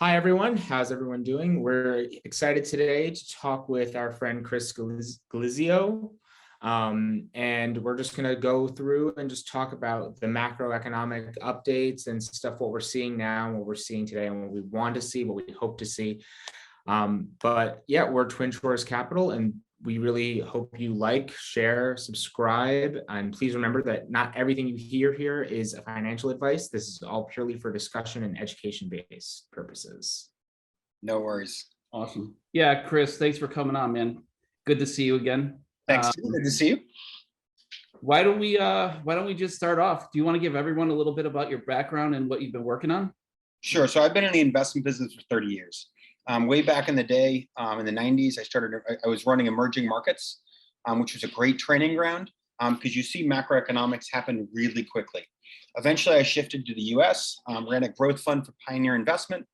Hi, everyone. How's everyone doing? We're excited today to talk with our friend Chris Galizio. And we're just going to go through and just talk about the macroeconomic updates and stuff, what we're seeing now, what we're seeing today, and what we want to see, what we hope to see. But yeah, we're Twin Shores Capital, and we really hope you like, share, subscribe, and please remember that not everything you hear here is a financial advice. This is all purely for discussion and education-based purposes. No worries. Awesome. Yeah, Chris, thanks for coming on, man. Good to see you again. Thanks. Good to see you. Why don't we just start off? Do you want to give everyone a little bit about your background and what you've been working on? Sure. So I've been in the investment business for 30 years. Way back in the day, in the 90s, I was running emerging markets, which was a great training ground because you see macroeconomics happen really quickly. Eventually, I shifted to the US, ran a growth fund for Pioneer Investment,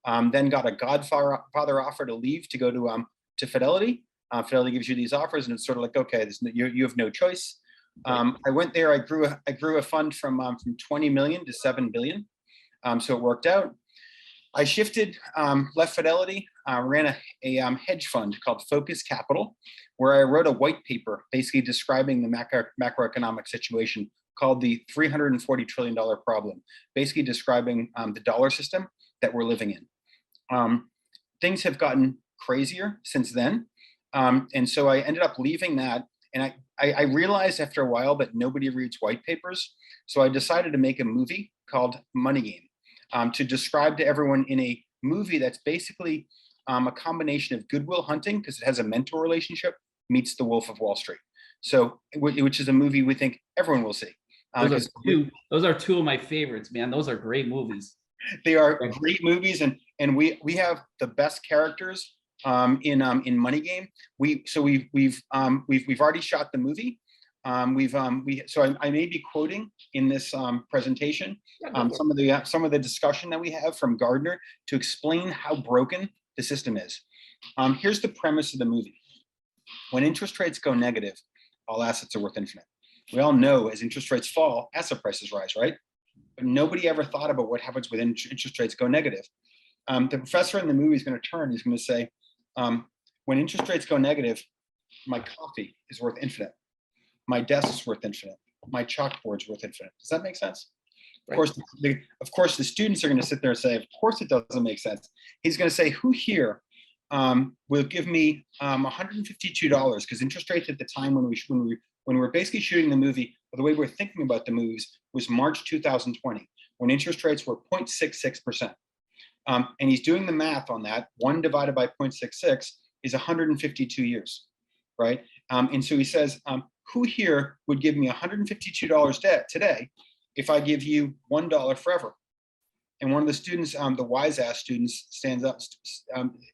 then got a godfather offer to leave to go to Fidelity. Fidelity gives you these offers, and it's sort of like, okay, you have no choice. I went there. I grew a fund from 20 million to 7 billion, so it worked out. I shifted, left Fidelity, ran a hedge fund called Focus Capital, where I wrote a white paper basically describing the macroeconomic situation called the $340 trillion problem, basically describing the dollar system that we're living in. Things have gotten crazier since then. And so I ended up leaving that. And I realized after a while that nobody reads white papers. So I decided to make a movie called Money Game. To describe to everyone in a movie that's basically a combination of Good Will Hunting, because it has a mentor relationship, meets The Wolf of Wall Street. So, which is a movie we think everyone will see. Those are two of my favorites, man. Those are great movies. They are great movies, and we have the best characters in Money Game. We've already shot the movie. So I may be quoting in this presentation some of the discussion that we have from Gardner to explain how broken the system is. Here's the premise of the movie. When interest rates go negative, all assets are worth infinite. We all know as interest rates fall, asset prices rise, right? But nobody ever thought about what happens when interest rates go negative. The professor in the movie is going to turn. He's going to say, when interest rates go negative, my coffee is worth infinite. My desk is worth infinite. My chalkboard's worth infinite. Does that make sense? Right. Of course, the students are going to sit there and say, of course it doesn't make sense. He's going to say, who here will give me $152? Because interest rates at the time when we were basically shooting the movie, or the way we were thinking about the movies, was March 2020, when interest rates were 0.66%. And he's doing the math on that. 1 divided by 0.66 is 152 years, right? And so he says, who here would give me $152 today if I give you $1 forever? And one of the students, the wise ass students, stands up,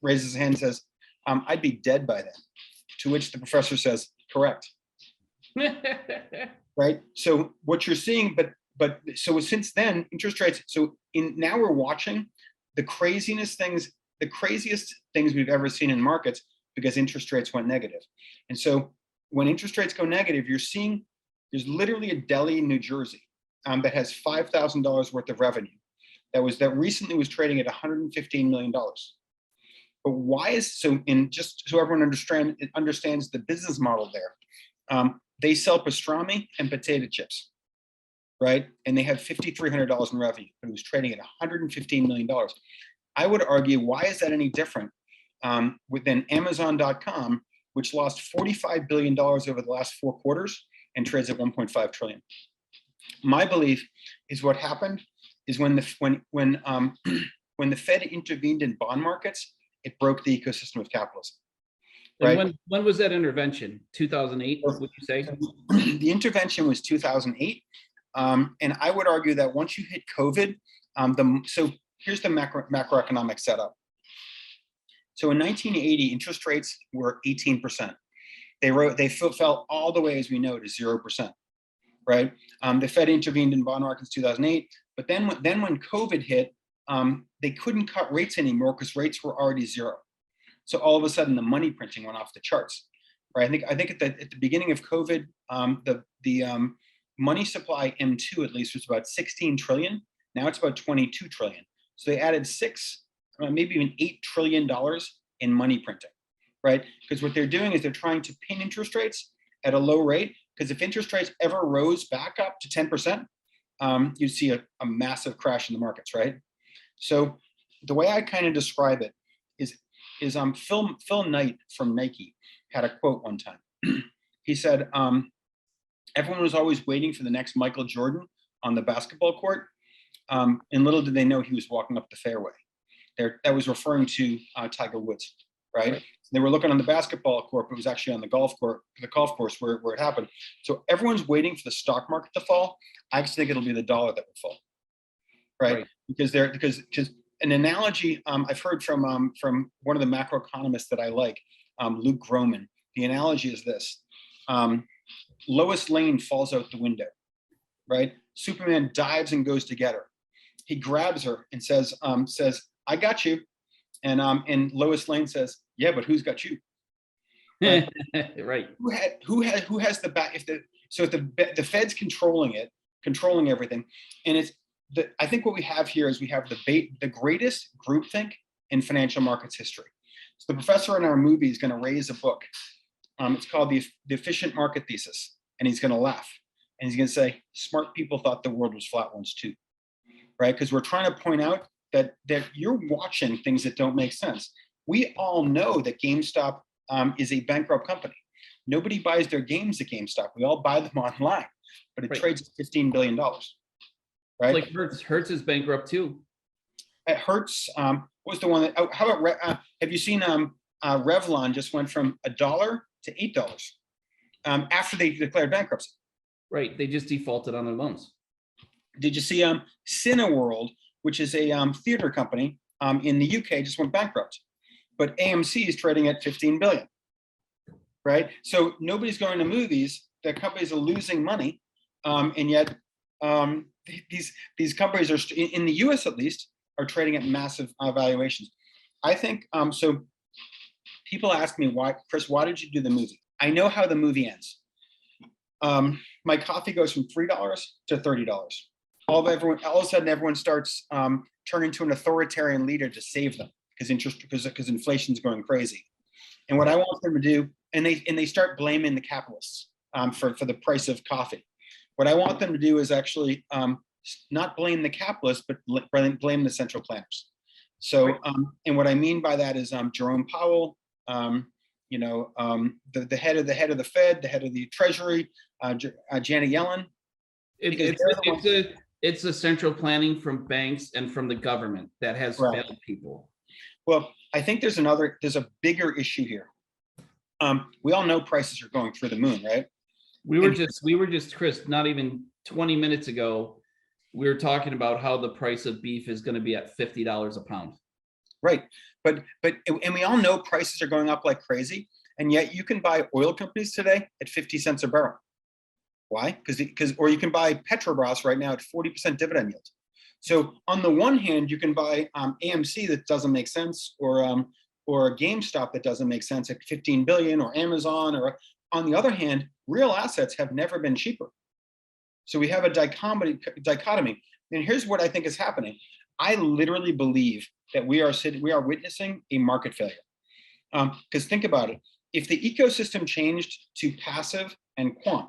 raises his hand and says, I'd be dead by then. To which the professor says, correct. Right? So what you're seeing, but so since then, interest rates, now we're watching the craziest things we've ever seen in markets because interest rates went negative. And so when interest rates go negative, you're seeing there's literally a deli in New Jersey that has $5,000 worth of revenue that recently was trading at $115 million. But why is just so everyone understands the business model there, they sell pastrami and potato chips, right? And they have $5,300 in revenue, and it was trading at $115 million. I would argue, why is that any different than Amazon.com, which lost $45 billion over the last 4 quarters and trades at 1.5 trillion. My belief is what happened is when the Fed intervened in bond markets, it broke the ecosystem of capitalism. Right? And when was that intervention? 2008, would you say? The intervention was 2008. And I would argue that once you hit COVID, so here's the macroeconomic setup. So in 1980, interest rates were 18%. They fell all the way, as we know, to 0%, right? The Fed intervened in bond markets in 2008, but then when COVID hit, they couldn't cut rates anymore because rates were already 0. So all of a sudden, the money printing went off the charts, right? I think at the beginning of COVID, the money supply M2 at least was about 16 trillion. Now it's about 22 trillion. So they added 6 maybe even $8 trillion in money printing, right? Because what they're doing is they're trying to pin interest rates at a low rate, because if interest rates ever rose back up to 10%, you'd see a massive crash in the markets, right? So the way I kind of describe it is Phil Knight from Nike had a quote one time. He said, everyone was always waiting for the next Michael Jordan on the basketball court. And little did they know he was walking up the fairway. That was referring to Tiger Woods, right? They were looking on the basketball court, but it was actually on the golf course where it happened. So everyone's waiting for the stock market to fall. I just think it'll be the dollar that will fall, right? Because an analogy I've heard from one of the macroeconomists that I like, Luke Groman. The analogy is this: Lois Lane falls out the window, right? Superman dives and goes to get her. He grabs her and says, "I got you," and Lois Lane says, "Yeah, but who's got you?" Right. Right. Who has the back? If the Fed's controlling everything, and I think what we have here is we have the greatest groupthink in financial markets history. So the professor in our movie is going to raise a book. It's called the Efficient Market Thesis, and he's going to laugh, and he's going to say, "Smart people thought the world was flat once too," right? Because we're trying to point out that you're watching things that don't make sense. We all know that GameStop is a bankrupt company. Nobody buys their games at GameStop. We all buy them online, but it trades at $15 billion, right? Like Hertz is bankrupt too. At Hertz, what was the one that? Oh, how about have you seen Revlon just went from $1 to $8 after they declared bankruptcy? Right, they just defaulted on their loans. Did you see Cineworld, which is a theater company in the UK, just went bankrupt, but AMC is trading at 15 billion, right? So nobody's going to movies. The companies are losing money, and yet these companies are in the US at least are trading at massive valuations. I think so. People ask me, Chris, why did you do the movie? I know how the movie ends. My coffee goes from $3 to $30. All of a sudden, everyone starts turning to an authoritarian leader to save them because inflation is going crazy. And what I want them to do, and they start blaming the capitalists for the price of coffee. What I want them to do is actually not blame the capitalists, but blame the central planners. So, and what I mean by that is Jerome Powell, the head of the Fed, the head of the Treasury, Janet Yellen. It's a central planning from banks and from the government that has failed people. Well, I think there's a bigger issue here. We all know prices are going through the moon, right? We were just, Chris, not even 20 minutes ago, we were talking about how the price of beef is going to be at $50 a pound. Right. But we all know prices are going up like crazy. And yet you can buy oil companies today at 50 cents a barrel. Why? Or you can buy Petrobras right now at 40% dividend yield. So on the one hand, you can buy AMC that doesn't make sense, or GameStop that doesn't make sense at 15 billion, or Amazon, or on the other hand, real assets have never been cheaper. So we have a dichotomy. And here's what I think is happening. I literally believe that we are witnessing a market failure. Because think about it. If the ecosystem changed to passive and quant,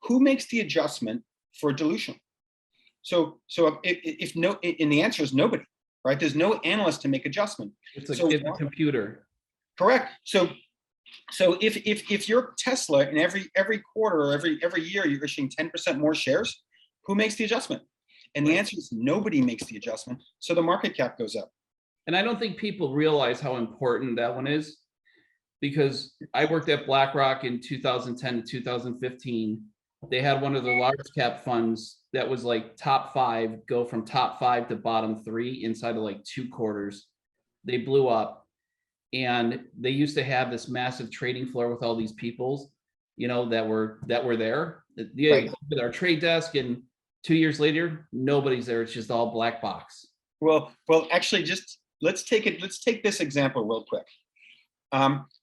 who makes the adjustment for dilution? So and the answer is nobody, right? There's no analyst to make adjustment. It's a computer. Correct. So if you're Tesla and every quarter or every year you're issuing 10% more shares, who makes the adjustment? And the answer is nobody makes the adjustment. So the market cap goes up. And I don't think people realize how important that one is, because I worked at BlackRock in 2010 to 2015. They had one of the large cap funds that was like top 5, go from top 5 to bottom 3 inside of like 2 quarters. They blew up, and they used to have this massive trading floor with all these people, that were there. With our trade desk, and 2 years later, nobody's there. It's just all black box. Well, actually, just let's take this example real quick.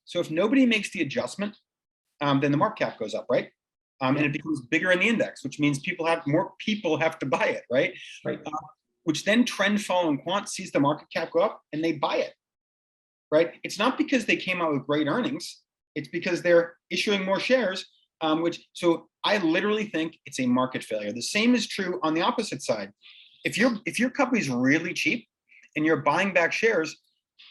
So if nobody makes the adjustment, then the market cap goes up, right? And it becomes bigger in the index, which means more people have to buy it, right? Right. which then trend follow and quant sees the market cap go up and they buy it, right? It's not because they came out with great earnings. It's because they're issuing more shares, so I literally think it's a market failure. The same is true on the opposite side. If your company's really cheap and you're buying back shares,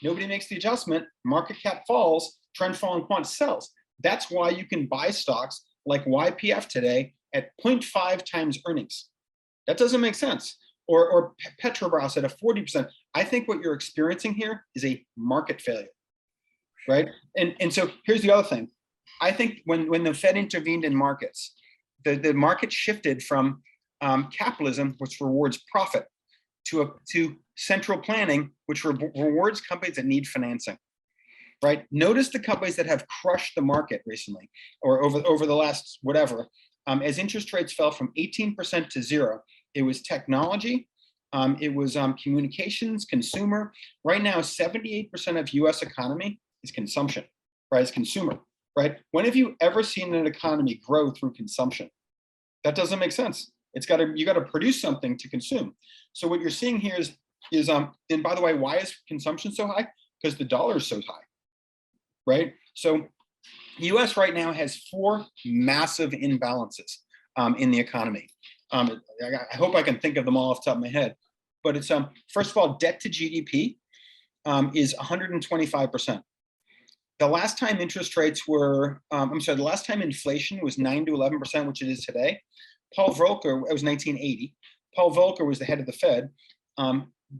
nobody makes the adjustment, market cap falls, trend follow and quant sells. That's why you can buy stocks like YPF today at 0.5 times earnings. That doesn't make sense. Or Petrobras at a 40%. I think what you're experiencing here is a market failure, right? And so here's the other thing. I think when the Fed intervened in markets, the market shifted from capitalism, which rewards profit, to central planning, which rewards companies that need financing, right? Notice the companies that have crushed the market recently, or over the last whatever, as interest rates fell from 18% to 0. It was technology, it was communications, consumer. Right now, 78% of US economy is consumption, right? It's consumer, right? When have you ever seen an economy grow through consumption? That doesn't make sense. You got to produce something to consume. So what you're seeing here is and by the way, why is consumption so high? Because the dollar is so high, right? So US right now has 4 massive imbalances in the economy. I hope I can think of them all off the top of my head, but it's first of all, debt to GDP is 125%. The last time interest rates were, the last time inflation was 9 to 11%, which it is today. Paul Volcker, it was 1980. Paul Volcker was the head of the Fed.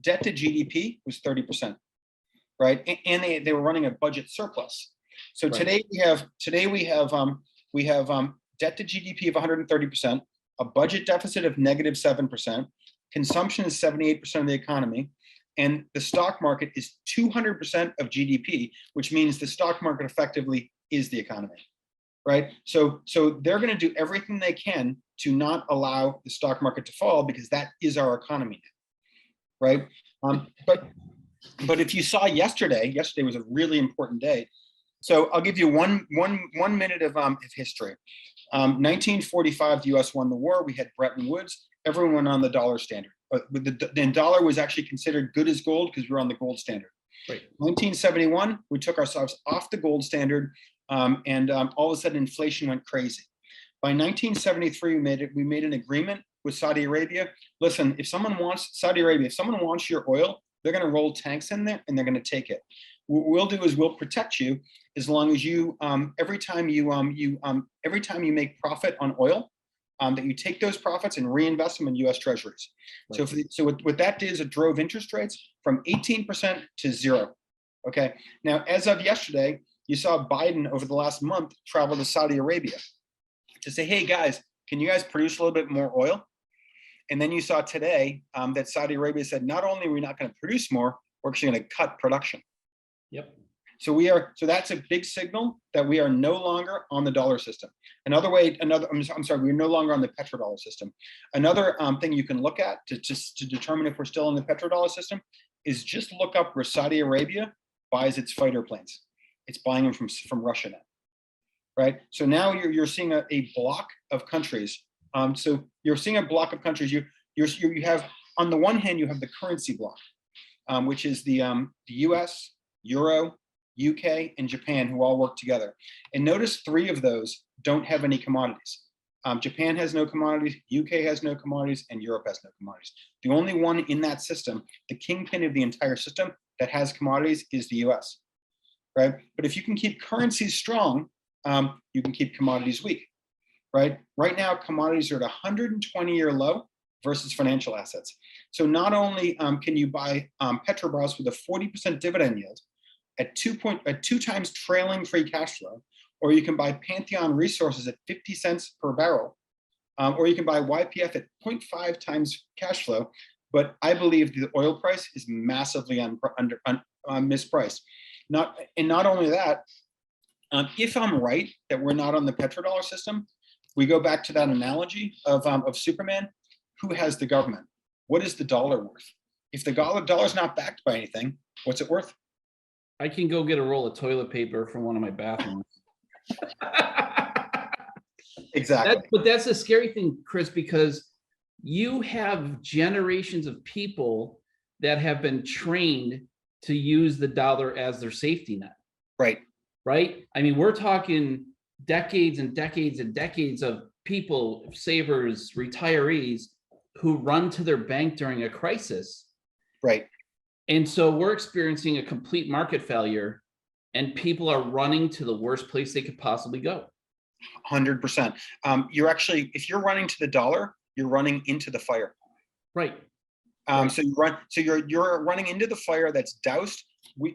Debt to GDP was 30%, right? And they were running a budget surplus. So today we have debt to GDP of 130%, a budget deficit of -7%, consumption is 78% of the economy, and the stock market is 200% of GDP, which means the stock market effectively is the economy, right? So they're going to do everything they can to not allow the stock market to fall because that is our economy now, right? But if you saw yesterday was a really important day. So I'll give you one minute of history. 1945, the U.S. won the war. We had Bretton Woods. Everyone went on the dollar standard. The dollar was actually considered good as gold because we were on the gold standard. Right. 1971, we took ourselves off the gold standard, and all of a sudden inflation went crazy. By 1973, we made an agreement with Saudi Arabia. Listen, if someone wants your oil, they're going to roll tanks in there and they're going to take it. What we'll do is we'll protect you as long as you every time you make profit on oil, that you take those profits and reinvest them in U.S. Treasuries. Right. So what that did is it drove interest rates from 18% to 0. Okay. Now, as of yesterday, you saw Biden over the last month travel to Saudi Arabia to say, hey guys, can you guys produce a little bit more oil? And then you saw today that Saudi Arabia said, not only are we not going to produce more, we're actually going to cut production. Yep. So that's a big signal that we are no longer on the dollar system. We're no longer on the petrodollar system. Another thing you can look at to determine if we're still in the petrodollar system is just look up where Saudi Arabia buys its fighter planes. It's buying them from Russia now, right? So now you're seeing a block of countries. So you're seeing a block of countries. You have, on the one hand, you have the currency block, which is the US, Euro, UK, and Japan, who all work together. And notice 3 of those don't have any commodities. Japan has no commodities, UK has no commodities, and Europe has no commodities. The only one in that system, the kingpin of the entire system that has commodities, is the US, right? But if you can keep currencies strong, you can keep commodities weak, right? Right now, commodities are at a 120-year low versus financial assets. So not only can you buy Petrobras with a 40% dividend yield at 2 times trailing free cash flow, or you can buy Pantheon Resources at 50 cents per barrel, or you can buy YPF at 0.5 times cash flow. But I believe the oil price is massively mispriced. Not only that, if I'm right that we're not on the petrodollar system, we go back to that analogy of Superman. Who has the government? What is the dollar worth? If the dollar's not backed by anything, what's it worth? I can go get a roll of toilet paper from one of my bathrooms. Exactly. But that's the scary thing, Chris, because you have generations of people that have been trained to use the dollar as their safety net. Right. Right? I mean, we're talking decades and decades and decades of people, savers, retirees, who run to their bank during a crisis. Right. And so we're experiencing a complete market failure, and people are running to the worst place they could possibly go. 100%. You're actually, if you're running to the dollar, you're running into the fire. Right. So you're running into the fire that's doused.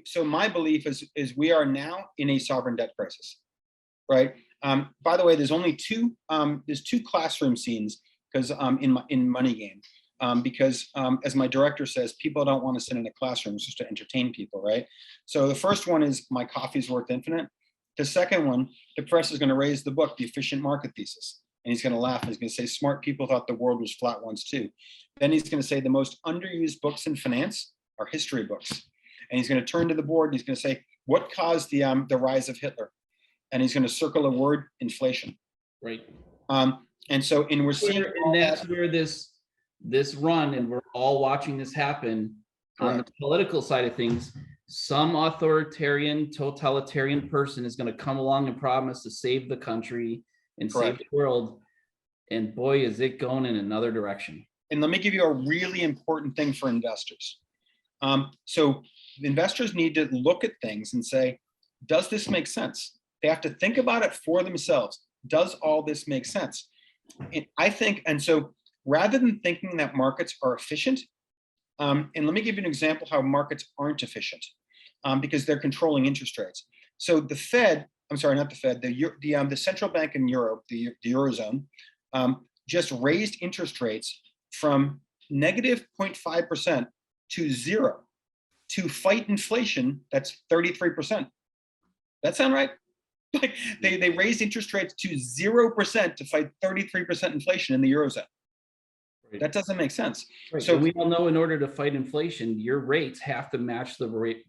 So my belief is we are now in a sovereign debt crisis, right? By the way, there's only two classroom scenes because in Money Game, because as my director says, people don't want to sit in a classroom just to entertain people, right? So the first one is my coffee's worth infinite. The second one, the press is going to raise the book, The Efficient Market Thesis. And he's going to laugh. He's going to say, smart people thought the world was flat once too. Then he's going to say the most underused books in finance are history books. And he's going to turn to the board and he's going to say, what caused the rise of Hitler? And he's going to circle a word, inflation. Right. And we're seeing, and that's where this run, and we're all watching this happen. Correct. On the political side of things, some authoritarian, totalitarian person is going to come along and promise to save the country and Correct. save the world. And boy, is it going in another direction. And let me give you a really important thing for investors. So investors need to look at things and say, does this make sense? They have to think about it for themselves. Does all this make sense? And I think, and so rather than thinking that markets are efficient, and let me give you an example how markets aren't efficient, because they're controlling interest rates. So the Fed, I'm sorry, not the Fed, the central bank in Europe, the Eurozone, just raised interest rates from negative 0.5% to 0 to fight inflation. That's 33%. That sound right? Like they raised interest rates to 0% to fight 33% inflation in the Eurozone. Right. That doesn't make sense. Right. So we all know in order to fight inflation, your rates have to match the rate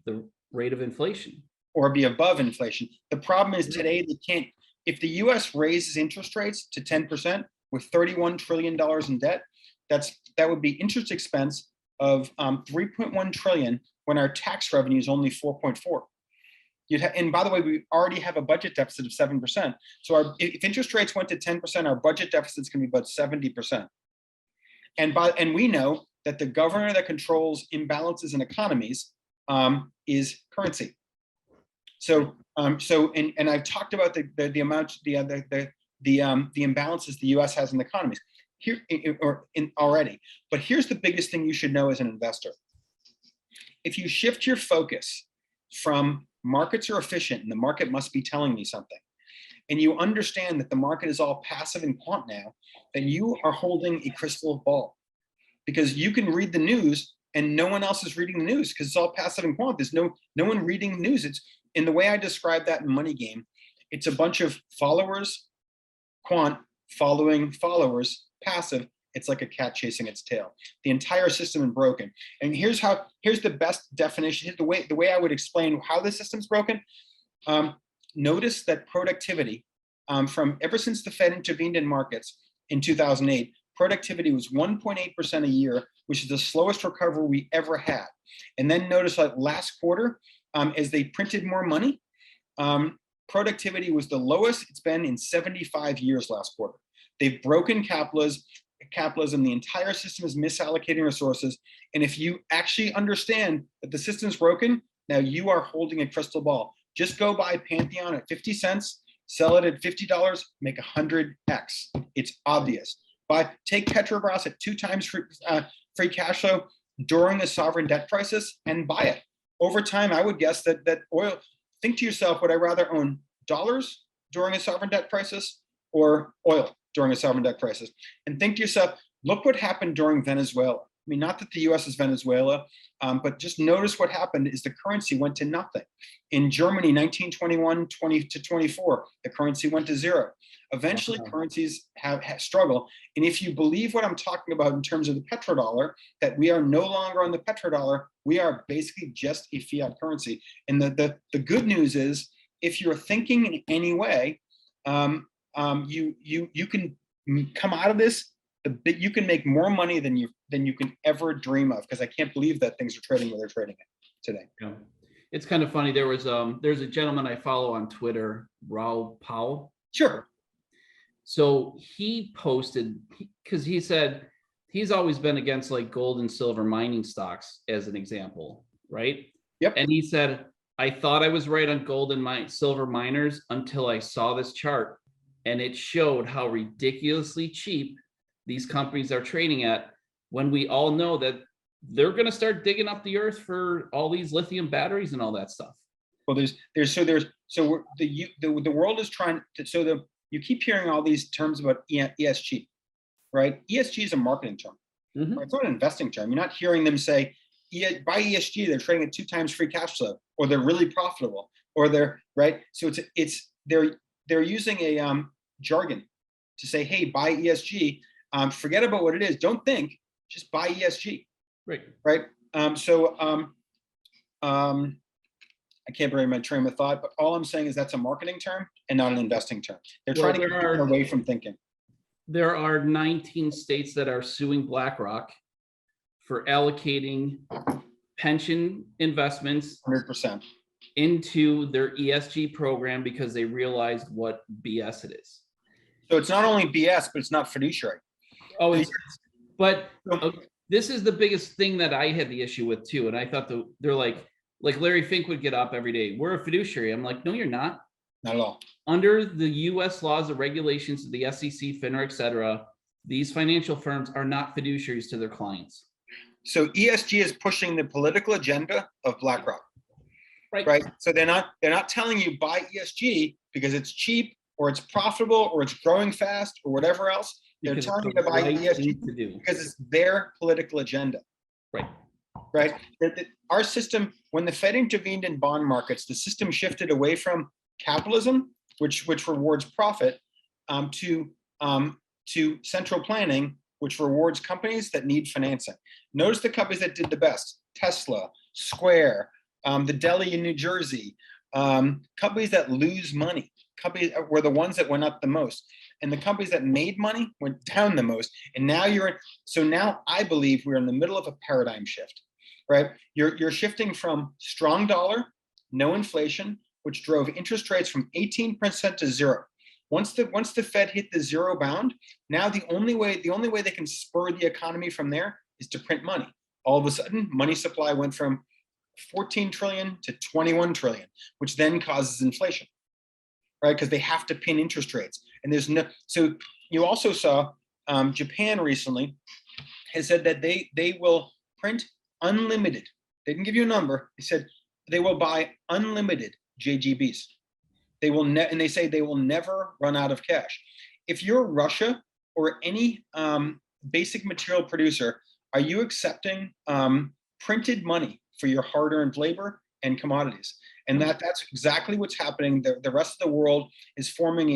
of inflation. Or be above inflation. The problem is today they can't. If the US raises interest rates to 10% with $31 trillion in debt, that would be interest expense of 3.1 trillion when our tax revenue is only 4.4. And by the way, we already have a budget deficit of 7%. So if interest rates went to 10%, our budget deficit is going to be about 70%. And we know that the governor that controls imbalances in economies is currency. So and I've talked about the amount the imbalances the U.S. has in economies here already. But here's the biggest thing you should know as an investor. If you shift your focus from markets are efficient and the market must be telling me something, and you understand that the market is all passive and quant now, then you are holding a crystal ball, because you can read the news and no one else is reading the news because it's all passive and quant. There's no one reading the news. It's in the way I describe that in Money Game, it's a bunch of followers, quant, following followers, passive. It's like a cat chasing its tail. The entire system is broken. And here's the best definition. The way I would explain how the system's broken. Notice that productivity, from ever since the Fed intervened in markets in 2008, productivity was 1.8% a year, which is the slowest recovery we ever had. And then notice that last quarter, as they printed more money, productivity was the lowest it's been in 75 years last quarter. They've broken capitalism. The entire system is misallocating resources. And if you actually understand that the system's broken, now you are holding a crystal ball. Just go buy Pantheon at 50 cents, sell it at $50, make 100x. It's obvious. Take Petrobras at 2 times free cash flow during a sovereign debt crisis and buy it. Over time, I would guess that oil, think to yourself, would I rather own dollars during a sovereign debt crisis or oil during a sovereign debt crisis? And think to yourself, look what happened during Venezuela. I mean, not that the US is Venezuela, but just notice what happened is the currency went to nothing. In Germany, 1921, 20 to 24, the currency went to 0. Eventually, currencies have struggle. And if you believe what I'm talking about in terms of the petrodollar, that we are no longer on the petrodollar, we are basically just a fiat currency. And the good news is, if you're thinking in any way, you can come out of this you can make more money than you can ever dream of, because I can't believe that things are trading where they're trading it today. Yeah. It's kind of funny. There's a gentleman I follow on Twitter, Raul Powell. Sure. So he posted, because he said he's always been against like gold and silver mining stocks as an example, right? Yep. And he said, I thought I was right on gold and silver miners until I saw this chart, and it showed how ridiculously cheap these companies are trading at, when we all know that they're going to start digging up the earth for all these lithium batteries and all that stuff. Well, the world is trying to, you keep hearing all these terms about ESG, right? ESG is a marketing term. Mhm. Right? It's not an investing term. You're not hearing them say, by ESG, they're trading at 2 times free cash flow, or they're really profitable, or they're right. So they're using a jargon to say, hey, buy ESG. Forget about what it is. Don't think. Just buy ESG. Right. Right. I can't bring my train of thought, but all I'm saying is that's a marketing term and not an investing term. They're trying to get people away from thinking. There are 19 states that are suing BlackRock for allocating pension investments 100%. into their ESG program because they realized what BS it is. So it's not only BS, but it's not fiduciary. Oh, but this is the biggest thing that I had the issue with too. And I thought they're like Larry Fink would get up every day. We're a fiduciary. I'm like, no, you're not. Not at all. Under the US laws and regulations of the SEC, FINRA, et cetera, these financial firms are not fiduciaries to their clients. So ESG is pushing the political agenda of BlackRock. Right. Right. So they're not telling you buy ESG because it's cheap or it's profitable or it's growing fast or whatever else. They're telling you to buy ESG because it's their political agenda. Right. Right. Our system, when the Fed intervened in bond markets, the system shifted away from capitalism, which rewards profit, to central planning, which rewards companies that need financing. Notice the companies that did the best: Tesla, Square, the deli in New Jersey. Companies that lose money, companies were the ones that went up the most, and the companies that made money went down the most. And now now I believe we're in the middle of a paradigm shift, right? You're shifting from strong dollar, no inflation, which drove interest rates from 18% to 0. Once the Fed hit the 0 bound, now the only way they can spur the economy from there is to print money. All of a sudden, money supply went from 14 trillion to 21 trillion, which then causes inflation, right? Because they have to pin interest rates. And so you also saw Japan recently has said that they will print unlimited. They didn't give you a number. They said they will buy unlimited JGBs. They will and they say they will never run out of cash. If you're Russia or any basic material producer, are you accepting printed money for your hard-earned labor and commodities? And that's exactly what's happening. The rest of the world is forming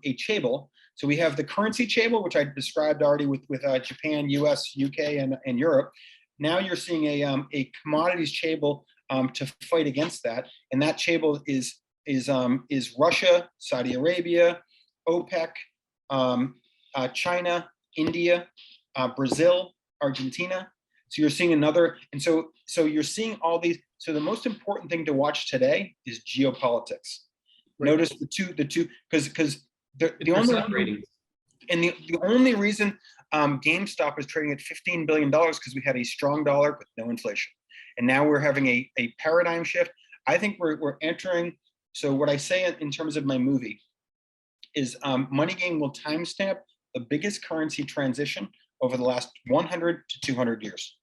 a chable. So we have the currency chable, which I described already with Japan, US, UK, and Europe. Now you're seeing a commodities chable to fight against that, and that chable is Russia, Saudi Arabia, OPEC, China, India, Brazil, Argentina. So you're seeing and so you're seeing all these. So the most important thing to watch today is geopolitics. Right. Notice the two, because the only reason GameStop is trading at $15 billion because we had a strong dollar with no inflation, and now we're having a paradigm shift. I think we're entering. So what I say in terms of my movie is Money Game will timestamp the biggest currency transition over the last 100 to 200 years.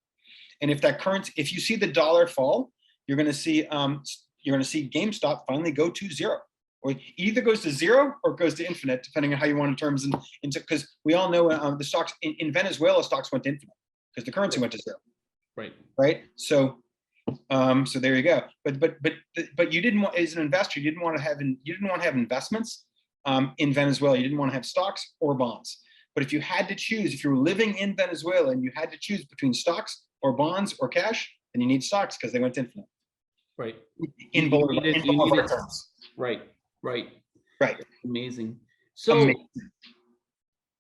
And if you see the dollar fall, you're going to see GameStop finally go to 0, or it either goes to 0 or goes to infinite, depending on how you want to terms into, because we all know the stocks in Venezuela, stocks went to infinite because the currency went to 0. Right. So there you go. But you didn't want, as an investor, you didn't want to have investments in Venezuela. You didn't want to have stocks or bonds. But if you had to choose, if you were living in Venezuela and you had to choose between stocks or bonds or cash, then you need stocks because they went to infinite. Right. In Bolivar terms. Right. Right. Right. Amazing. So, Amazing. amazing.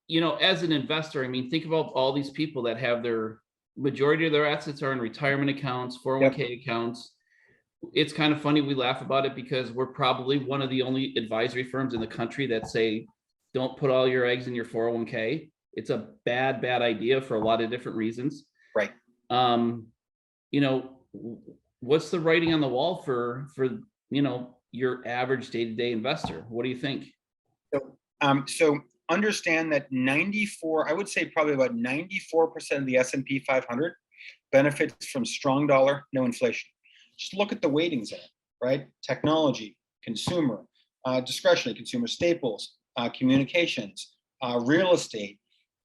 you know, as an investor, I mean, think about all these people that have their majority of their assets are in retirement accounts, 401k accounts. It's kind of funny, we laugh about it because we're probably one of the only advisory firms in the country that say, don't put all your eggs in your 401k. It's a bad idea for a lot of different reasons. Right. You know, what's the writing on the wall for you know, your average day-to-day investor? What do you think? So understand that 94, I would say probably about 94% of the S&P 500 benefits from strong dollar, no inflation. Just look at the weightings in it, right? Technology, consumer, discretionary, consumer staples, communications, real estate,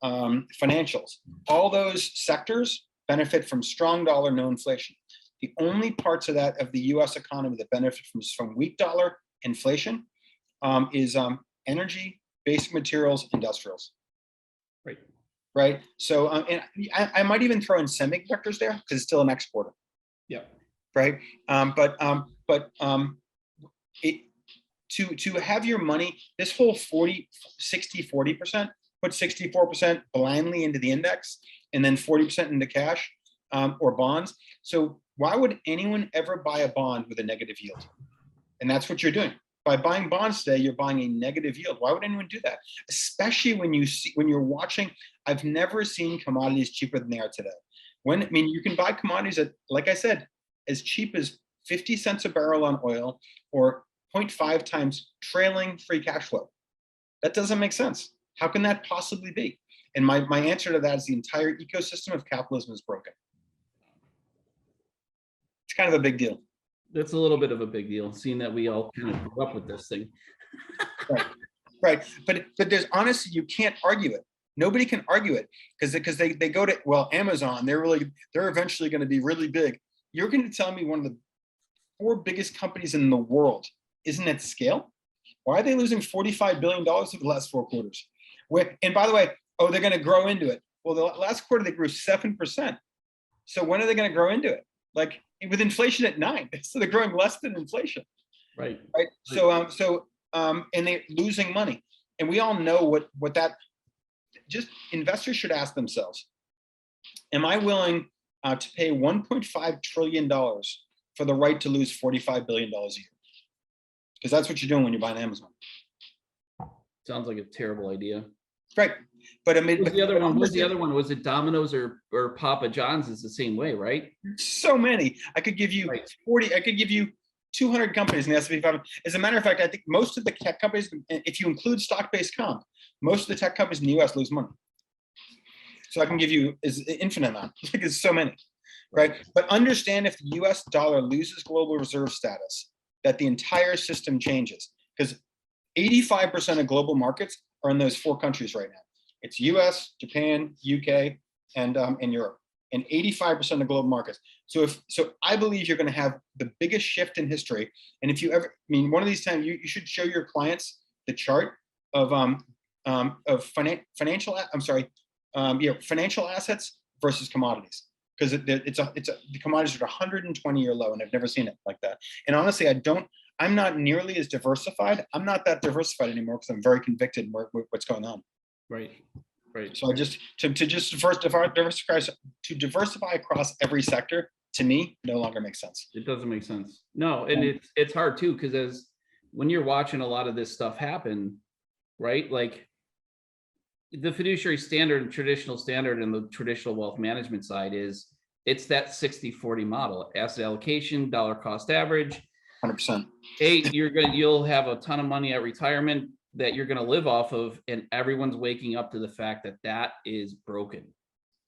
financials. All those sectors benefit from strong dollar, no inflation. The only parts of the U.S. economy that benefit from weak dollar inflation is energy, basic materials, industrials. Right. Right. So, and I might even throw in semiconductors there because it's still an exporter. Yeah. Right. To have your money, this whole 40% put 64% blindly into the index and then 40% into cash or bonds. So why would anyone ever buy a bond with a negative yield? And that's what you're doing. By buying bonds today, you're buying a negative yield. Why would anyone do that? Especially when you're watching. I've never seen commodities cheaper than they are today. You can buy commodities at, like I said, as cheap as 50 cents a barrel on oil or 0.5 times trailing free cash flow. That doesn't make sense. How can that possibly be? And my answer to that is the entire ecosystem of capitalism is broken. It's kind of a big deal. That's a little bit of a big deal, seeing that we all kind of grew up with this thing. Right. But there's honestly, you can't argue it. Nobody can argue it because they go to, well, Amazon, they're eventually going to be really big. You're going to tell me one of the 4 biggest companies in the world isn't at scale? Why are they losing $45 billion over the last 4 quarters? And by the way, they're going to grow into it. Well, the last quarter they grew 7%. So when are they going to grow into it? Like with inflation at 9%, so they're growing less than inflation. Right. So and they're losing money, and we all know what that. Just investors should ask themselves: am I willing to pay $1.5 trillion for the right to lose $45 billion a year? Because that's what you're doing when you're buying Amazon. Sounds like a terrible idea. Right. But I mean, what was the other one? What was the other one? Was it Domino's or Papa John's? Is the same way, right? So many. I could give you 40. I could give you 200 companies in the S&P 500. As a matter of fact, I think most of the tech companies, if you include stock-based comp, most of the tech companies in the U.S. lose money. So I can give you is an infinite amount. Like it's so many, right? But understand, if the U.S. dollar loses global reserve status, that the entire system changes, because 85% of global markets are in those 4 countries right now. It's US, Japan, UK, and Europe, and 85% of global markets. So I believe you're going to have the biggest shift in history. And if you ever, one of these times, you should show your clients the chart of financial assets versus commodities, because the commodities are at 120-year low, and I've never seen it like that. And honestly, I'm not nearly as diversified. I'm not that diversified anymore because I'm very convicted in what's going on. Right. So I just to diversify across every sector, to me, no longer makes sense. It doesn't make sense. No, and it's hard too, because when you're watching a lot of this stuff happen, right? Like the fiduciary standard and traditional standard and the traditional wealth management side it's that 60-40 model: asset allocation, dollar cost average. 100%. You'll have a ton of money at retirement that you're going to live off of, and everyone's waking up to the fact that is broken.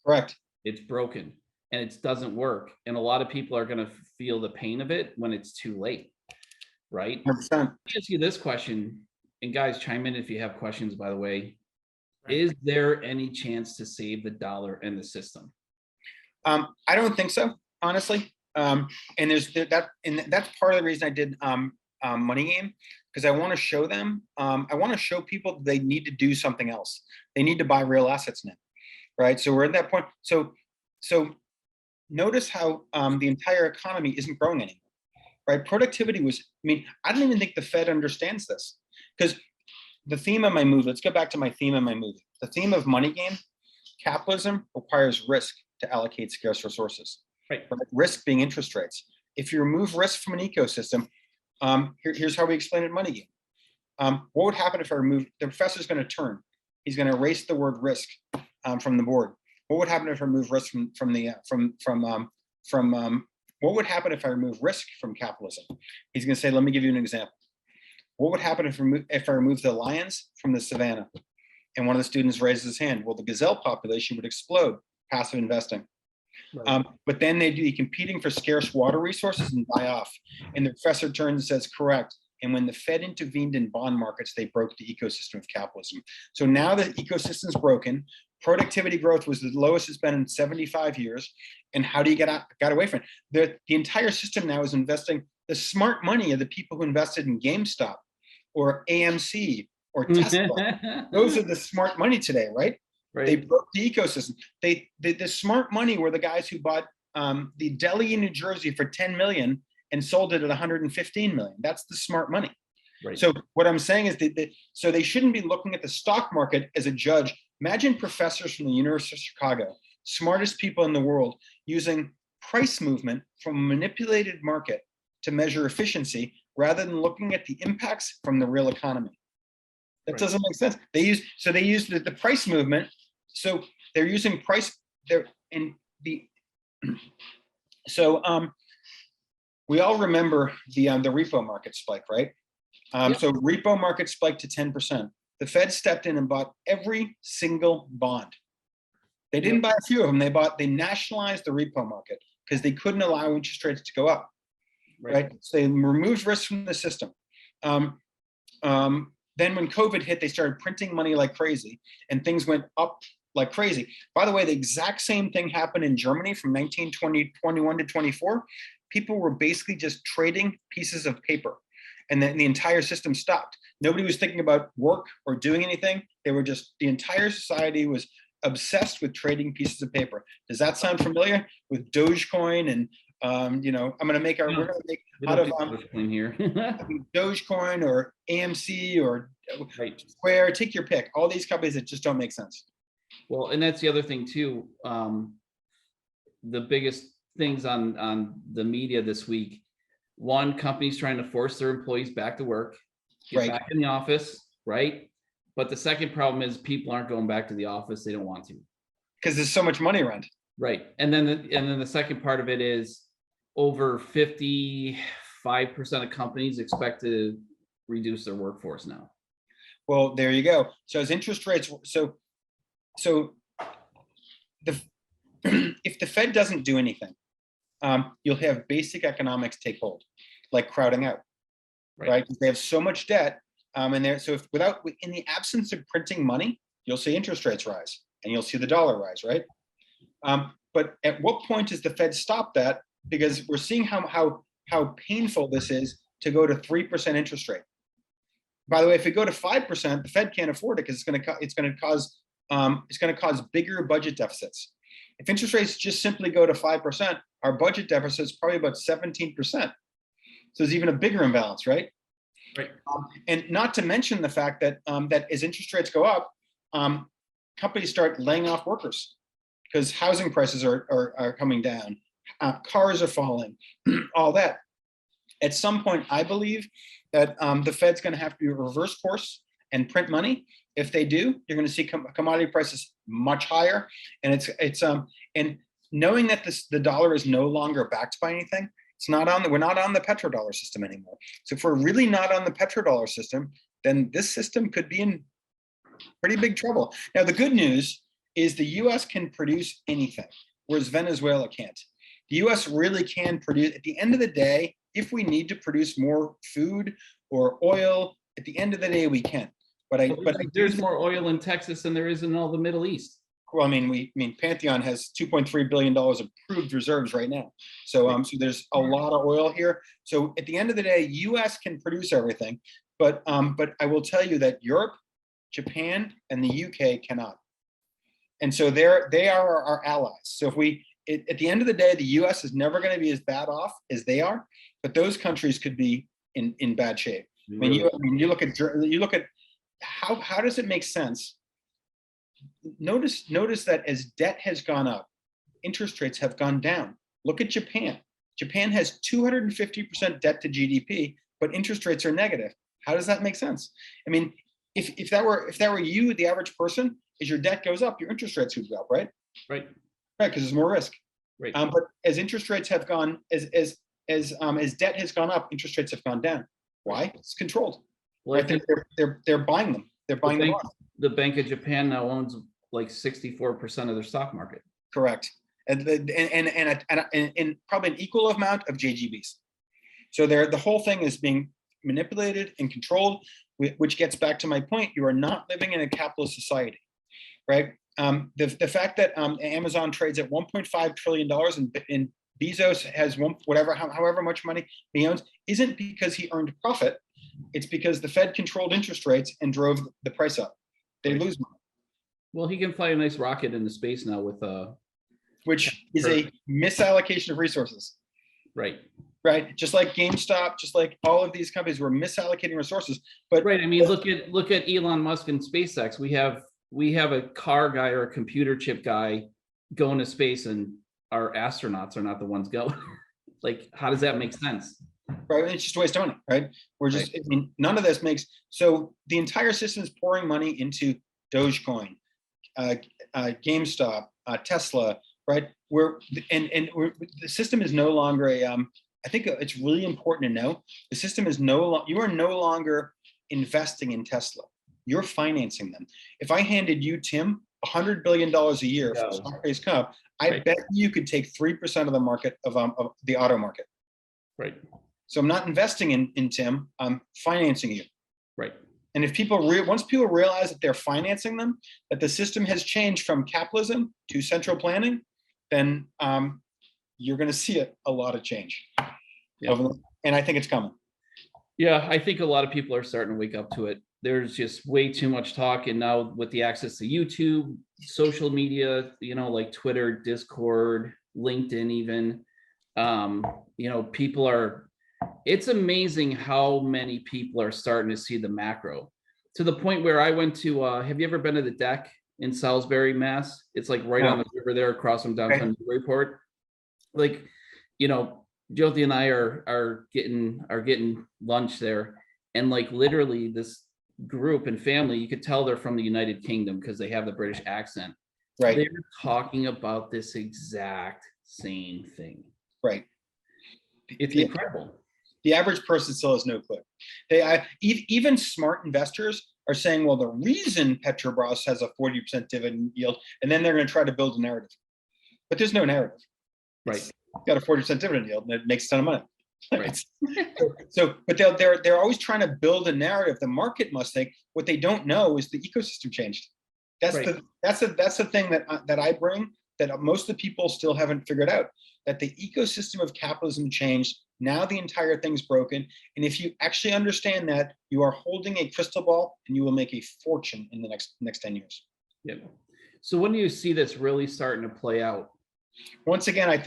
Correct. It's broken and it doesn't work, and a lot of people are going to feel the pain of it when it's too late, right? 100%. Let me ask you this question, and guys, chime in if you have questions, by the way. Is there any chance to save the dollar and the system? I don't think so, honestly. And that's part of the reason I did Money Game, because I want to show them, I want to show people that they need to do something else. They need to buy real assets now, right? So we're at that point. So notice how the entire economy isn't growing anymore, right? Productivity was, I don't even think the Fed understands this, because the theme of my movie, let's go back to my theme of my movie. the theme of money game, capitalism requires risk to allocate scarce resources. Right. Risk being interest rates. If you remove risk from an ecosystem, here's how we explain it in money game. What would happen if I remove, the professor's going to turn. He's going to erase the word risk from the board. What would happen if I remove risk what would happen if I remove risk from capitalism? He's going to say, let me give you an example. What would happen if I remove the lions from the savannah? And one of the students raises his hand. Well, the gazelle population would explode, passive investing. Right. But then they'd be competing for scarce water resources and die off. And the professor turns and says, correct. And when the Fed intervened in bond markets, they broke the ecosystem of capitalism. So now the ecosystem's broken. Productivity growth was the lowest it's been in 75 years. And how do you get away from it? The entire system now is investing the smart money of the people who invested in GameStop or AMC or Tesla. Those are the smart money today, right? Right. They broke the ecosystem. The smart money were the guys who bought the deli in New Jersey for 10 million and sold it at 115 million. That's the smart money. Right. So what I'm saying is so they shouldn't be looking at the stock market as a judge. Imagine professors from the University of Chicago, smartest people in the world, using price movement from a manipulated market to measure efficiency rather than looking at the impacts from the real economy. That doesn't make sense. They use the price movement. So they're using price there in the. So we all remember the repo market spike, right? Yep. So repo market spiked to 10%. The Fed stepped in and bought every single bond. They didn't buy a few of them. They nationalized the repo market because they couldn't allow interest rates to go up. Right. So they removed risk from the system. Then when COVID hit, they started printing money like crazy and things went up like crazy. By the way, the exact same thing happened in Germany from 1921 to 24. People were basically just trading pieces of paper and then the entire system stopped. Nobody was thinking about work or doing anything. They were just, the entire society was obsessed with trading pieces of paper. Does that sound familiar with Dogecoin? And I'm going to make we're going to make out of here. Dogecoin or AMC or Square, take your pick. All these companies that just don't make sense. Well, and that's the other thing too. The biggest things on the media this week. One, companies trying to force their employees back to work, get back in the office, right? But the second problem is people aren't going back to the office. They don't want to. Because there's so much money around. Right. And then the second part of it is over 55% of companies expect to reduce their workforce now. Well, there you go. So as interest rates, if the Fed doesn't do anything, you'll have basic economics take hold, like crowding out, right? Because they have so much debt, in the absence of printing money, you'll see interest rates rise and you'll see the dollar rise, right? But at what point does the Fed stop that? Because we're seeing how painful this is to go to 3% interest rate. By the way, if we go to 5%, the Fed can't afford it because it's going to cause bigger budget deficits. If interest rates just simply go to 5%, our budget deficit is probably about 17%. So there's even a bigger imbalance, right? Right. And not to mention the fact that that as interest rates go up, companies start laying off workers because housing prices are coming down, cars are falling, all that. At some point, I believe that the Fed's going to have to reverse course and print money. If they do, you're going to see commodity prices much higher, and and knowing that the dollar is no longer backed by anything, we're not on the petrodollar system anymore. So if we're really not on the petrodollar system, then this system could be in pretty big trouble. Now, the good news is the US can produce anything, whereas Venezuela can't. The US really can produce, at the end of the day, if we need to produce more food or oil, at the end of the day, we can. But there's more oil in Texas than there is in all the Middle East. Well, Pantheon has $2.3 billion of proved reserves right now. So, so there's a lot of oil here. So at the end of the day, US can produce everything, but I will tell you that Europe, Japan, and the UK cannot. And so they are our allies. So at the end of the day, the US is never going to be as bad off as they are, but those countries could be in bad shape. Really? You look at how does it make sense notice that as debt has gone up, interest rates have gone down. Look at Japan. Japan has 250% debt to GDP, but interest rates are negative. How does that make sense? I mean, if that were you, the average person, as your debt goes up, your interest rates would go up, right? Right. Right, because there's more risk. Right. But as interest rates have gone, as debt has gone up, interest rates have gone down. Why? It's controlled. Well, I Right? think They're buying them. They're buying them off. the Bank of Japan now owns like 64% of their stock market. Correct. And probably an equal amount of JGBs. So the whole thing is being manipulated and controlled, which gets back to my point. You are not living in a capitalist society, right? The fact that Amazon trades at $1.5 trillion and Bezos has however much money he owns isn't because he earned profit. It's because the Fed controlled interest rates and drove the price up. They lose money. Well, he can fly a nice rocket into space now with which is a misallocation of resources. Right. Right. Just like GameStop, just like all of these companies were misallocating resources. But right. I mean, look at Elon Musk and SpaceX. We have a car guy or a computer chip guy going to space, and our astronauts are not the ones going. Like, how does that make sense? Right. It's just a waste of money, right? We're just, I mean, none of this makes, so the entire system is pouring money into Dogecoin, GameStop, Tesla, right? The system is no longer I think it's really important to know, the system is you are no longer investing in Tesla. You're financing them. If I handed you, Tim, $100 billion a year for stock-based comp, I bet you could take 3% of the market of the auto market. Right. So I'm not investing in Tim, I'm financing you. Right. And if once people realize that they're financing them, that the system has changed from capitalism to central planning, then you're going to see a lot of change. Yeah. And I think it's coming. Yeah, I think a lot of people are starting to wake up to it. There's just way too much talk, and now with the access to YouTube, social media, like Twitter, Discord, LinkedIn, even, people are. It's amazing how many people are starting to see the macro, to the point where I went to. Have you ever been to the Deck in Salisbury, Mass? It's like right on the river there, across from downtown Newburyport. Like, Jyoti and I are getting lunch there, and like literally this group and family, you could tell they're from the United Kingdom because they have the British accent. Right. They're talking about this exact same thing. Right. It's incredible. The average person still has no clue. Even smart investors are saying, well, the reason Petrobras has a 40% dividend yield, and then they're going to try to build a narrative. But there's no narrative. Right. It's got a 40% dividend yield, and it makes a ton of money. Right. But they're always trying to build a narrative. The market must think. What they don't know is the ecosystem changed. That's the thing that I bring, that most of the people still haven't figured out, that the ecosystem of capitalism changed. Now the entire thing's broken. And if you actually understand that, you are holding a crystal ball, and you will make a fortune in the next 10 years. Yeah. So when do you see this really starting to play out? Once again, I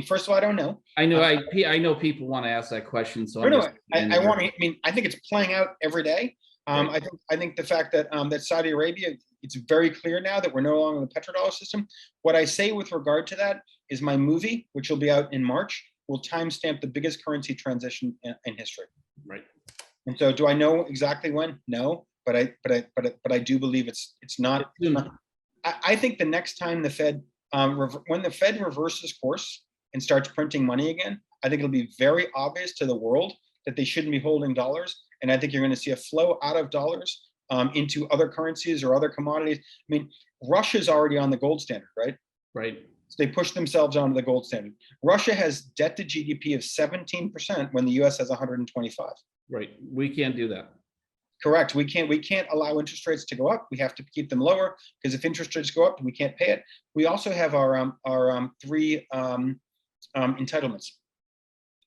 first of all, I don't know. I know I know people want to ask that question. So I think it's playing out every day. Right. I think the fact that that Saudi Arabia, it's very clear now that we're no longer in the petrodollar system. What I say with regard to that is my movie, which will be out in March, will timestamp the biggest currency transition in history. Right. And so, do I know exactly when? No, but I do believe it's not. I think the next time the Fed, when the Fed reverses course and starts printing money again, I think it'll be very obvious to the world that they shouldn't be holding dollars. And I think you're going to see a flow out of dollars into other currencies or other commodities. Russia's already on the gold standard, right? Right. So they push themselves onto the gold standard. Russia has debt to GDP of 17% when the US has 125. Right. We can't do that. Correct. We can't allow interest rates to go up. We have to keep them lower, because if interest rates go up, we can't pay it. We also have our three entitlements,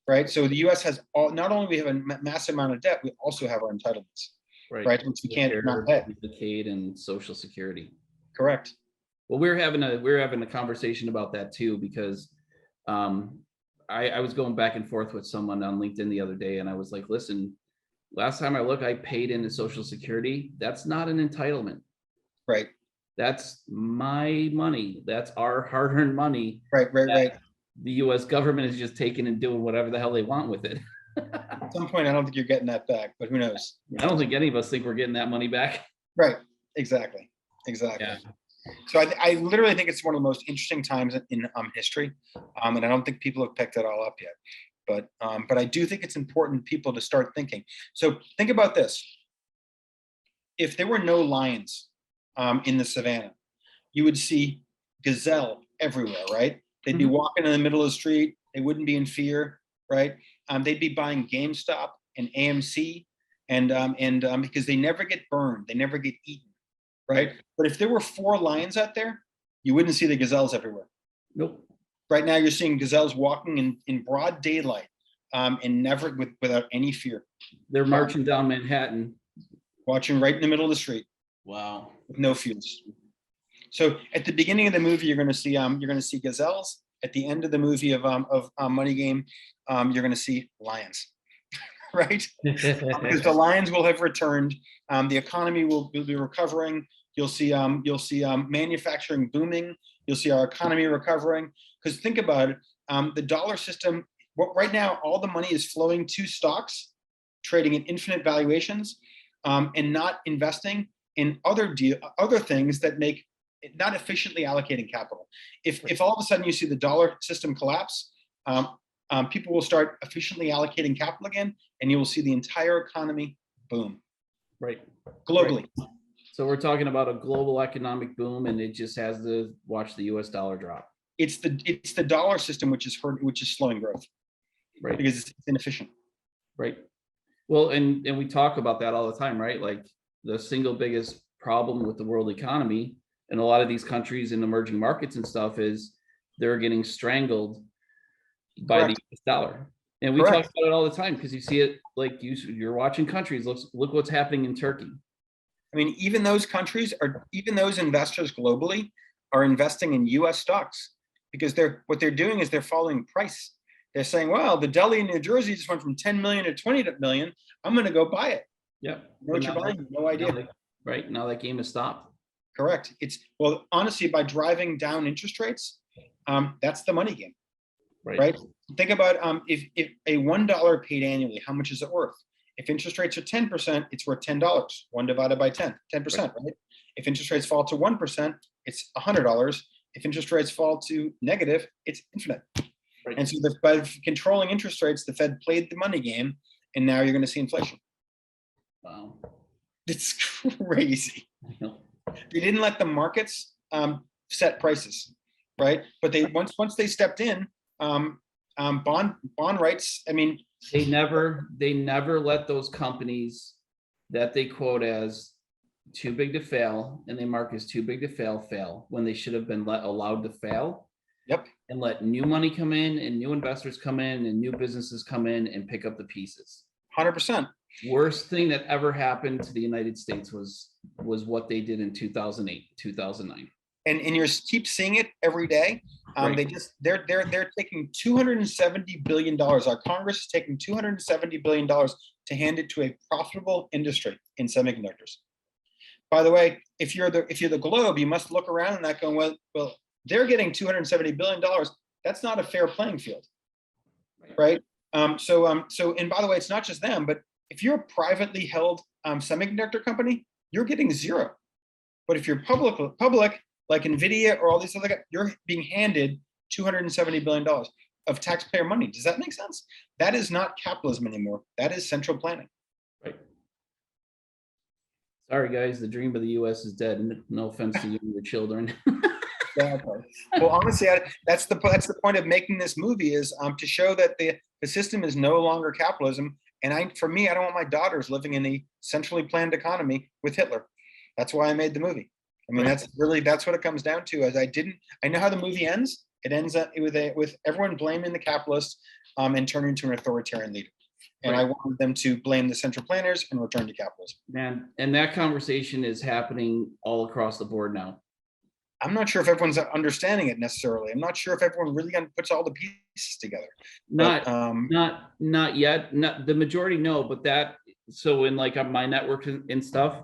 right? So the U.S. has not only we have a massive amount of debt, we also have our entitlements, right? Which we can't not pay. Medicaid and Social Security. Correct. Well, we're having a conversation about that too, because I was going back and forth with someone on LinkedIn the other day, and I was like, listen. Last time I looked, I paid into Social Security. That's not an entitlement. Right. That's my money. That's our hard-earned money. Right. The US government is just taking and doing whatever the hell they want with it. At some point, I don't think you're getting that back, but who knows? I don't think any of us think we're getting that money back. Right. Exactly. Yeah. So I literally think it's one of the most interesting times in history, and I don't think people have picked it all up yet. But I do think it's important people to start thinking. So think about this: if there were no lions in the savannah, you would see gazelle everywhere, right? They'd be walking in the middle of the street. They wouldn't be in fear, right? They'd be buying GameStop and AMC, and because they never get burned, they never get eaten, right? But if there were 4 lions out there, you wouldn't see the gazelles everywhere. Nope. Right now, you're seeing gazelles walking in broad daylight, and never without any fear. They're marching down Manhattan. Watching right in the middle of the street. Wow. With no fears. So at the beginning of the movie, you're going to see gazelles. At the end of the movie of Money Game, you're going to see lions, right? Because the lions will have returned. The economy will be recovering. You'll see manufacturing booming. You'll see our economy recovering. Because think about it, the dollar system. Right now, all the money is flowing to stocks, trading at infinite valuations, and not investing in other things that make not efficiently allocating capital. If all of a sudden you see the dollar system collapse, people will start efficiently allocating capital again, and you will see the entire economy boom. Right. Globally. Right. So we're talking about a global economic boom, and it just has to watch the US dollar drop. It's the dollar system which is slowing growth. Right. Because it's inefficient. Right. Well, and we talk about that all the time, right? Like the single biggest problem with the world economy and a lot of these countries in emerging markets and stuff is they're getting strangled by the US dollar. And we talk about it all the time because you see it, like you're watching countries. Look what's happening in Turkey. I mean, even those investors globally are investing in US stocks because what they're doing is they're following price. They're saying, well, the deli in New Jersey just went from 10 million to 20 million. I'm going to go buy it. Yeah. You know what you're buying? No idea. Right. Now that game is stopped. Correct. Well, honestly, by driving down interest rates, that's the money game. Right. Think about if a $1 paid annually, how much is it worth? If interest rates are 10%, it's worth $10. 1 divided by 10%, right? If interest rates fall to 1%, it's $100. If interest rates fall to negative, it's infinite. Right. And so by controlling interest rates, the Fed played the money game, and now you're going to see inflation. Wow. It's crazy. They didn't let the markets set prices, right? But they once they stepped in, bond rates. I mean, they never let those companies that they quote as too big to fail and they mark as too big to fail when they should have been allowed to fail. Yep. And let new money come in and new investors come in and new businesses come in and pick up the pieces. 100%. Worst thing that ever happened to the United States was what they did in 2008, 2009. And you keep seeing it every day. Right. They're taking $270 billion. Our Congress is taking $270 billion to hand it to a profitable industry in semiconductors. By the way, if you're the globe, you must look around and that going, well, they're getting $270 billion. That's not a fair playing field, right? So and by the way, it's not just them, but if you're a privately held semiconductor company, you're getting zero. But if you're public like NVIDIA or all these other guys, you're being handed $270 billion of taxpayer money. Does that make sense? That is not capitalism anymore. That is central planning. Right. Sorry, guys, the dream of the U.S. is dead. No offense to you and your children. Well, honestly, that's the point of making this movie is to show that the system is no longer capitalism. And for me, I don't want my daughters living in a centrally planned economy with Hitler. That's why I made the movie. I mean, that's what it comes down to. I know how the movie ends. It ends up with everyone blaming the capitalists and turning into an authoritarian leader. And I wanted them to blame the central planners and return to capitalism. Man, and that conversation is happening all across the board now. I'm not sure if everyone's understanding it necessarily. I'm not sure if everyone really puts all the pieces together. Not yet. Not the majority, no. But so in like my network and stuff,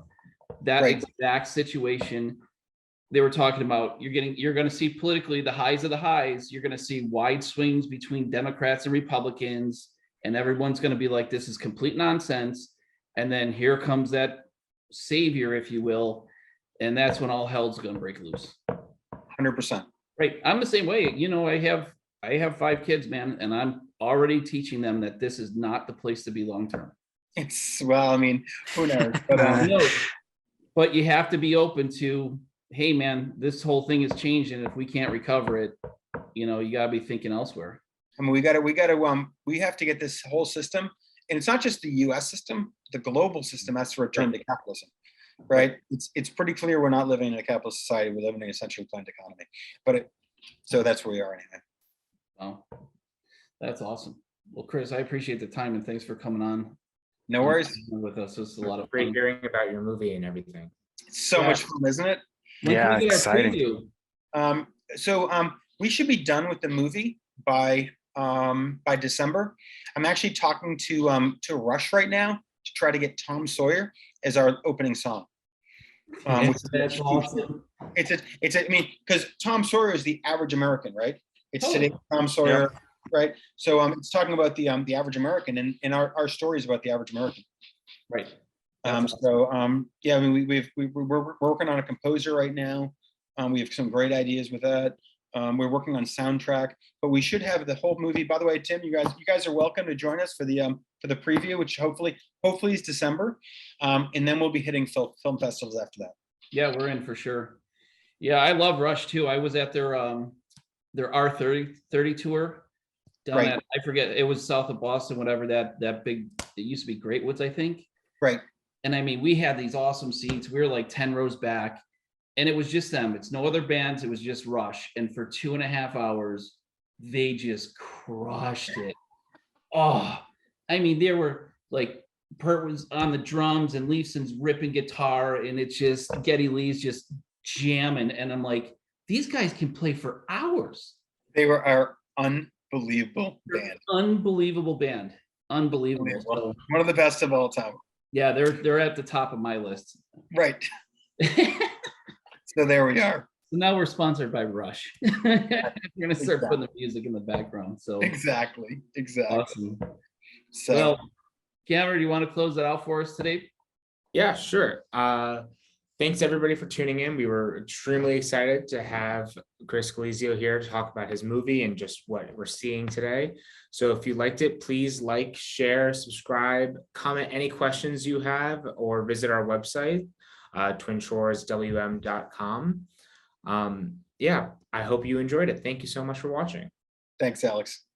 that exact situation they were talking about you're going to see politically the highs of the highs. You're going to see wide swings between Democrats and Republicans, and everyone's going to be like, this is complete nonsense. And then here comes that savior, if you will, and that's when all hell's going to break loose. 100%. Right. I'm the same way. You know, I have 5 kids, man, and I'm already teaching them that this is not the place to be long term. Well, I mean, who knows? But But you have to be open to, hey, man, this whole thing is changing. If we can't recover it, you know, you got to be thinking elsewhere. I mean, we have to get this whole system, and it's not just the U.S. system, the global system has to return to capitalism, right? It's pretty clear we're not living in a capitalist society. We're living in a centrally planned economy. But so that's where we are anyway. Oh, that's awesome. Well, Chris, I appreciate the time and thanks for coming on. No worries. With us. It's a lot of Great fun. hearing about your movie and everything. It's so much fun, isn't it? When can we get our exciting. preview? We should be done with the movie by December. I'm actually talking to Rush right now to try to get Tom Sawyer as our opening song. That's awesome. I mean, because Tom Sawyer is the average American, right? It's Oh. today Tom Sawyer, right? So it's talking about the average American, and our story is about the average American. Right. Yeah, I mean, we're working on a composer right now. We have some great ideas with that. We're working on soundtrack, but we should have the whole movie. By the way, Tim, you guys are welcome to join us for the preview, which hopefully is December, and then we'll be hitting film festivals after that. Yeah, we're in for sure. Yeah, I love Rush too. I was at their R30 tour down at, I forget, it was south of Boston, whatever that big, it used to be Great Woods, I think. Right. And I mean, we had these awesome seats. We were like 10 rows back, and it was just them. It's no other bands. It was just Rush. And for 2.5 hours, they just crushed it. Oh, I mean, there were like, Pert was on the drums and Leifson's ripping guitar, and it's just Geddy Lee's just jamming. And I'm like, these guys can play for hours. They were our unbelievable band. Unbelievable band. Unbelievable. So, one of the best of all time. yeah, they're at the top of my list. Right. So there we are. So now we're sponsored by Rush. We're gonna start putting the music in the background. So exactly. Awesome. So, well, Cameron, do you want to close that out for us today? Yeah, sure. Thanks everybody for tuning in. We were extremely excited to have Chris Galizio here to talk about his movie and just what we're seeing today. So if you liked it, please like, share, subscribe, comment any questions you have, or visit our website, twinshoreswm.com. Yeah, I hope you enjoyed it. Thank you so much for watching. thanks, Alex.